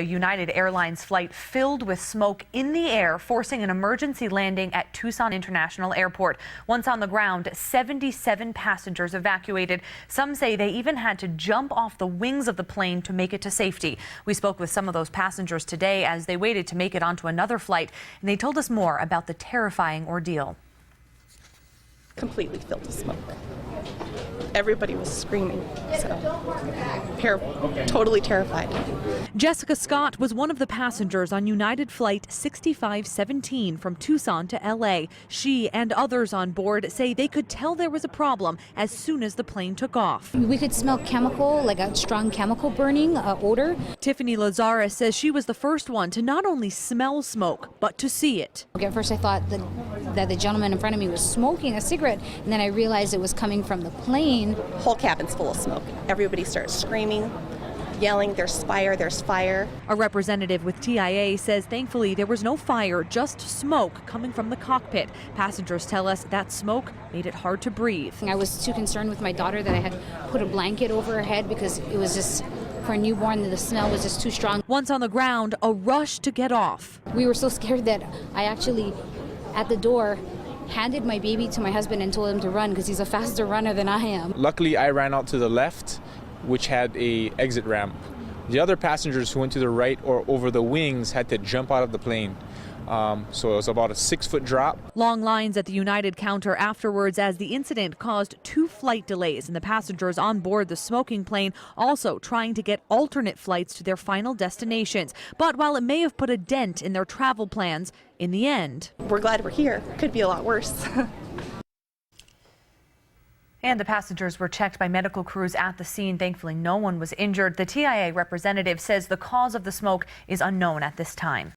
A United Airlines flight filled with smoke in the air, forcing an emergency landing at Tucson International Airport. Once on the ground, 77 passengers evacuated. Some say they even had to jump off the wings of the plane to make it to safety. We spoke with some of those passengers today as they waited to make it onto another flight, and they told us more about the terrifying ordeal. Completely filled with smoke. Everybody was screaming, so totally terrified. Jessica Scott was one of the passengers on United Flight 6517 from Tucson to LA. She and others on board say they could tell there was a problem as soon as the plane took off. We could smell chemical, like a strong chemical burning odor. Tiffany Lazarus says she was the first one to not only smell smoke, but to see it. At first I thought that the gentleman in front of me was smoking a cigarette, and then I realized it was coming from the plane. Whole cabin's full of smoke. Everybody starts screaming, yelling, there's fire. A representative with TIA says thankfully there was no fire, just smoke coming from the cockpit. Passengers tell us that smoke made it hard to breathe. I was too concerned with my daughter that I had put a blanket over her head because it was just, for a newborn, the smell was just too strong. Once on the ground, a rush to get off. We were so scared that I actually, at the door, handed my baby to my husband and told him to run because he's a faster runner than I am. Luckily, I ran out to the left, which had a exit ramp. The other passengers who went to the right or over the wings had to jump out of the plane. So it was about a 6-foot drop. Long lines at the United counter afterwards as the incident caused 2 flight delays and the passengers on board the smoking plane also trying to get alternate flights to their final destinations. But while it may have put a dent in their travel plans, in the end, We're glad we're here. Could be a lot worse. And the passengers were checked by medical crews at the scene. Thankfully, no one was injured. The TIA representative says the cause of the smoke is unknown at this time.